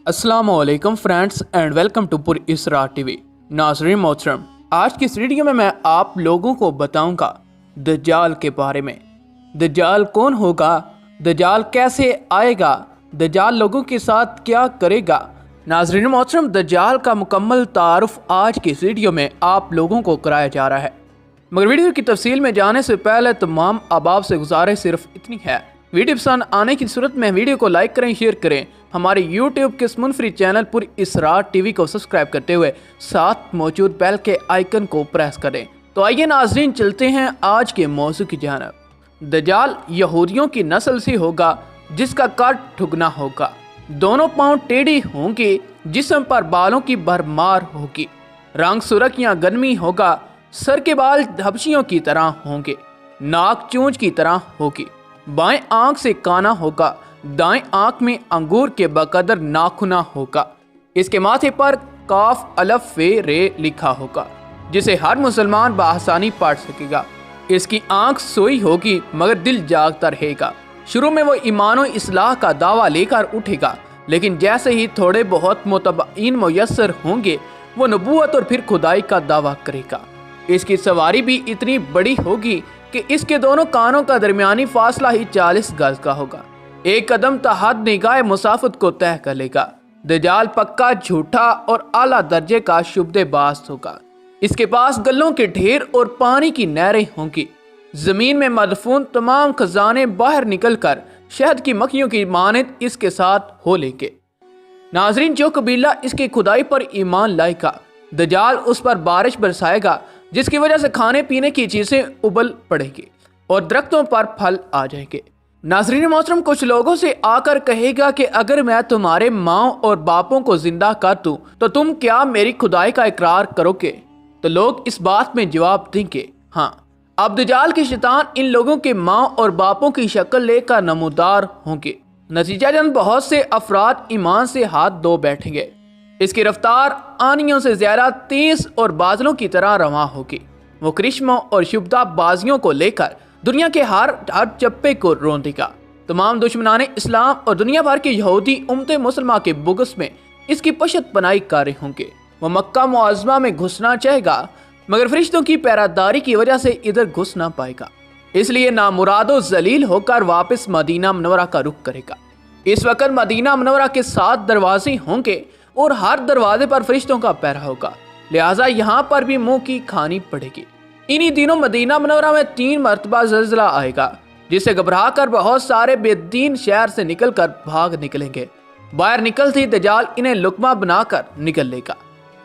अस्सलाम वालेकुम friends and welcome to पुर इसरा टीवी। नाज़रीन मोहतरम, आज की इस वीडियो में मैं आप लोगों को बताऊंगा दज्जाल के बारे में। दज्जाल कौन होगा, दज्जाल कैसे आएगा, दज्जाल लोगों के साथ क्या करेगा। नाज़रीन मोहतरम, दज्जाल का मुकम्मल तारुफ आज की इस वीडियो में आप लोगों को कराया जा रहा है, मगर वीडियो की तफसील में जाने से पहले तमाम अहबाब से गुजारिश सिर्फ इतनी है, वीडियो पसंद आने की सूरत में वीडियो को लाइक करें, शेयर करें, हमारे YouTube के मुनफरी चैनल पुर इसरार टीवी को सब्सक्राइब करते हुए साथ मौजूद बेल के आइकन को प्रेस करें। तो आइए नाजरीन, चलते हैं आज के मौजू की जानिब। दज्जाल यहूदियों की नस्ल से होगा जिसका कद ठुगना होगा, दोनों पांव टेढ़ी होंगे, जिस्म पर बालों की भरमार होगी, रंग सुर्ख या गनमी होगा, सर के बाल हबशियों की तरह होंगे, नाक चूंच की तरह होगी, बाएं आंख से काना होगा, दाएं आंख में अंगूर के बकदर नाखुना होगा, इसके माथे पर काफ अलफ फे रे लिखा होगा जिसे हर मुसलमान बआसानी पढ़ सकेगा। इसकी आंख सोई होगी मगर दिल जागता रहेगा। शुरू में वो ईमान और इस्लाह का दावा लेकर उठेगा, लेकिन जैसे ही थोड़े बहुत मुतबईन मुयस्सर होंगे वो नबूवत और फिर खुदाई का दावा करेगा। इसकी सवारी भी इतनी बड़ी होगी कि इसके दोनों कानों का दरमियानी फासला ही 40 गज का होगा। एक कदम तहद निगाह मुसाफत को तय कर लेगा। दज्जाल पक्का झूठा और आला दर्जे का शुबदेबाज होगा। इसके पास गल्लों के ढेर और पानी की नहरें होंगी। जमीन में मदफून तमाम खजाने बाहर निकलकर शहद की मक्खियों की मानद इसके साथ हो लेंगे। नाजरीन, जो कबीला इसकी खुदाई पर ईमान लाएगा, दज्जाल उस पर बारिश बरसाएगा, जिसकी वजह से खाने पीने की चीजें उबल पड़ेगी और दरख्तों पर फल आ जाएंगे। नाज़रीन मोहतरम, कुछ लोगों से आकर कहेगा कि अगर मैं तुम्हारे माँ और बापों को जिंदा कर दूं तो तुम क्या मेरी खुदाई का इकरार करोगे? तो लोग इस बात में जवाब देंगे हाँ। अब दज्जाल के शैतान इन लोगों के माँ और बापों की शक्ल लेकर नमूदार होंगे। नतीजा जन बहुत से अफराद ईमान से हाथ धो बैठेंगे। इसकी रफ्तार आनियों से ज्यादा तेज और बादलों की तरह रवां होगी। वो करिश्मों और शुभदा बाजियों को लेकर दुनिया के हर चप्पे को रोंदेगा। तमाम दुश्मनाने इस्लाम और दुनिया भर के यहूदी उम्मते मुसलमान के बुगस में इसकी पशत पनाही कर रहे होंगे। वो मक्का मुआज़मा में घुसना चाहेगा, मगर फरिश्तों की पैरादारी की वजह से इधर घुस ना पाएगा, इसलिए नामुरादो जलील होकर वापस मदीना मुनव्वरा का रुख करेगा। इस वक्त मदीना मुनव्वरा के 7 दरवाजे होंगे और हर दरवाजे पर फरिश्तों का पहरा होगा, लिहाजा यहाँ पर भी मुंह की खानी पड़ेगी। इन्हीं दिनों मदीना मुनव्वरा में 3 मरतबा ज़ल्ज़ला आएगा, जिससे घबरा कर बहुत सारे बेदीन शहर से निकलकर भाग निकलेंगे। बाहर निकलते ही दज्जाल इन्हें लुकमा बनाकर निकल लेगा।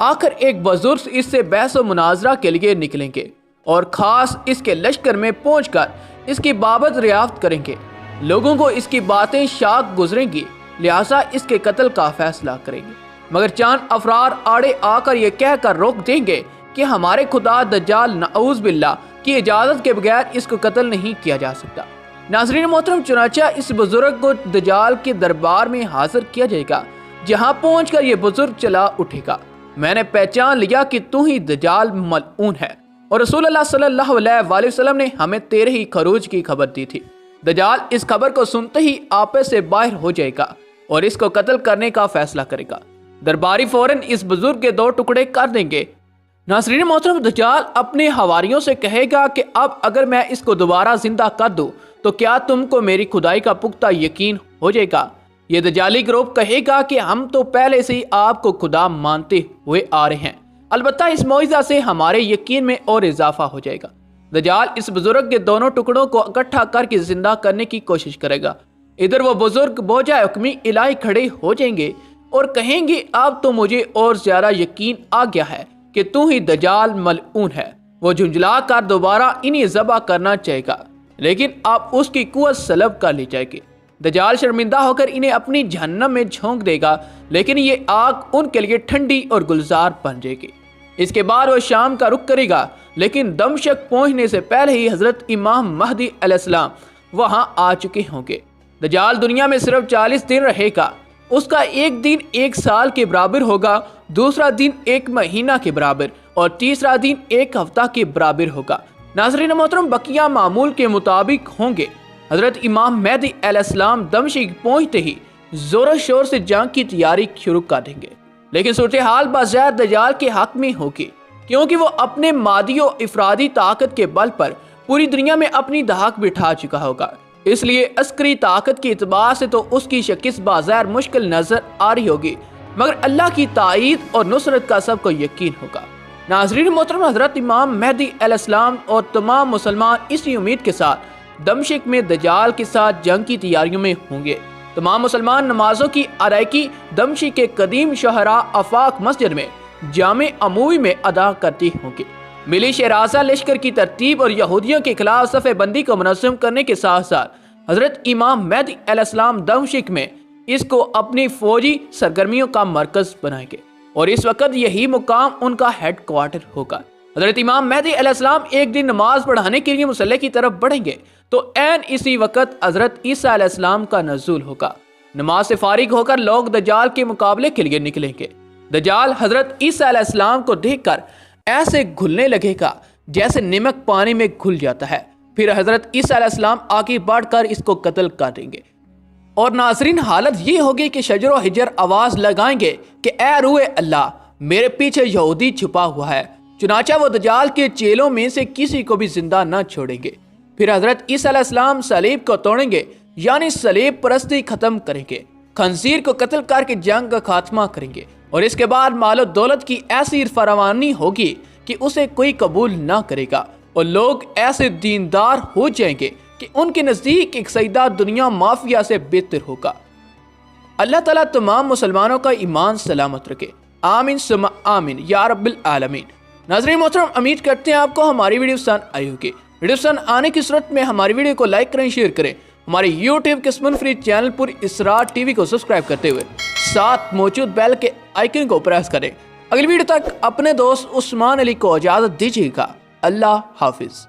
आखिर एक बुजुर्ग इससे बहस व मुनाजरा के लिए निकलेंगे और खास इसके लश्कर में पहुंचकर इसकी बाबत रियाफ्त करेंगे। लोगों को इसकी बातें शाक गुजरेंगी, लिहाजा इसके कत्ल का फैसला करेंगे, मगर चंद अफरार आड़े आकर ये कहकर रोक देंगे कि हमारे खुदा दज्जाल नऊज़ बिल्लाह की इजाज़त के बगैर इसको कत्ल नहीं किया जा सकता। नाज़रीन मोहतरम, चुनाचा इस बुजुर्ग को दज्जाल के दरबार में हाजिर किया जाएगा, जहां पहुंचकर ये बुजुर्ग चला उठेगा, मैंने पहचान लिया कि तू ही दज्जाल मलऊन है और रसूलुल्लाह सल्लल्लाहु अलैहि वसल्लम ने हमें तेरे ही खरूज की खबर दी थी। दज्जाल इस खबर को सुनते ही आपे से बाहर हो जाएगा और इसको कत्ल करने का फैसला करेगा। दरबारी फौरन इस बुजुर्ग के 2 टुकड़े कर देंगे। नाज़रीन मोहतरम, दज्जाल अपने हवारियों से कहेगा कि अब अगर मैं इसको दोबारा जिंदा कर दूं तो क्या तुमको मेरी खुदाई का पुख्ता यकीन हो जाएगा? ये दज्जाली ग्रुप कहेगा कि हम तो पहले से ही आपको खुदा मानते हुए आ रहे हैं, अलबत्ता इस मौइज़ा से हमारे यकीन में और इजाफा हो जाएगा। दज्जाल इस बुजुर्ग के दोनों टुकड़ों को इकट्ठा करके जिंदा करने की कोशिश करेगा। इधर वो बुजुर्ग बोझा हुक्मी इलाही खड़े हो जाएंगे और कहेंगे अब तो मुझे और ज्यादा यकीन आ गया है कि तू ही दज्जाल मलऊन है। वो झुंझला कर दोबारा इन्हें ज़बह करना चाहेगा, लेकिन अब उसकी कुव्वत सलब कर ली जाएगी। दज्जाल शर्मिंदा होकर इन्हें अपनी जहन्नम में झोंक देगा, लेकिन ये आग उनके लिए ठंडी और गुलजार बन जाएगी। इसके बाद वो शाम का रुख करेगा, लेकिन दमशक पहुंचने से पहले ही हजरत इमाम महदी अलैहिस्सलाम वहां आ चुके होंगे। दज्जाल दुनिया में सिर्फ 40 दिन रहेगा। उसका एक दिन 1 साल के बराबर होगा, दूसरा दिन 1 महीना के बराबर और तीसरा दिन 1 हफ्ता के बराबर होगा। नाज़रीन मोहतरम, बकिया मामूल के मुताबिक होंगे। हजरत इमाम महदी अलैहिस्सलाम दमश्क पहुंचते ही زور و شور سے جنگ کی تیاری شروع کر دیں گے، لیکن صورتحال بظاہر دجال کے حق میں ہوگی، کیونکہ وہ اپنے مادی و افرادی طاقت کے بل پر پوری دنیا میں اپنی دھاک بٹھا چکا ہوگا۔ اس لیے عسکری طاقت کے اعتبار سے تو اس کی شکست بظاہر مشکل نظر آ رہی ہوگی، مگر اللہ کی تائید اور نصرت کا سب کو یقین ہوگا۔ ناظرین محترم، حضرت امام مہدی علیہ السلام اور تمام مسلمان اسی امید کے ساتھ دمشق میں دجال کے ساتھ جنگ کی تیاریوں میں ہوں گے۔ تمام مسلمان نمازوں کی ادائیگی دمشق کے قدیم شاہراہ آفاق مسجد میں جامع عمومی میں ادا کرتی ہوں گے۔ ملی شیرازہ لشکر کی ترتیب اور یہودیوں کے خلاف صفحہ بندی کو منظم کرنے کے ساتھ ساتھ حضرت امام مہدی علیہ السلام دمشق میں اس کو اپنی فوجی سرگرمیوں کا مرکز بنائیں گے، اور اس وقت یہی مقام ان کا ہیڈ کوارٹر ہوگا۔ حضرت امام مہدی علیہ السلام ایک دن نماز پڑھانے کے لیے مصلی کی طرف بڑھیں گے تو عین اسی وقت حضرت عیسیٰ علیہ السلام کا نزول ہوگا۔ نماز سے فارغ ہو کر لوگ دجال کے مقابلے کے لیے نکلیں گے۔ دجال حضرت عیسیٰ علیہ السلام کو دیکھ کر ایسے گھلنے لگے گا جیسے نمک پانی میں گھل جاتا ہے، پھر حضرت عیسیٰ علیہ السلام آگے بڑھ کر اس کو قتل کر دیں گے، اور ناظرین حالت یہ ہوگی کہ شجر و حجر آواز لگائیں گے کہ اے روح اللہ، میرے پیچھے یہودی چھپا ہوا ہے۔ چنانچہ وہ دجال کے چیلوں میں سے کسی کو بھی زندہ نہ چھوڑیں گے۔ پھر حضرت عیسیٰ علیہ السلام صلیب کو توڑیں گے، یعنی صلیب پرستی ختم کریں گے، خنزیر کو قتل کر کے جنگ کا خاتمہ کریں گے، اور اس کے بعد مال و دولت کی ایسی فراوانی ہوگی کہ اسے کوئی قبول نہ کرے گا، اور لوگ ایسے دیندار ہو جائیں گے کہ ان کے نزدیک ایک سجدہ دنیا مافیا سے بہتر ہوگا۔ اللہ تعالیٰ تمام مسلمانوں کا ایمان سلامت رکھے، آمین ثم آمین یا رب العالمین۔ ناظرین محترم، امید کرتے ہیں آپ کو ہماری ویڈیو پسند آئی ہوگی۔ ویڈیو پسند آنے کی صورت میں ہماری ویڈیو کو لائک کریں، شیئر کریں، ہمارے یوٹیوب کے اسمن فری چینل پر اسرار ٹی وی کو سبسکرائب کرتے ہوئے ساتھ موجود بیل کے آئیکن کو پریس کریں۔ اگلی ویڈیو تک اپنے دوست عثمان علی کو اجازت دیجیے گا۔ اللہ حافظ۔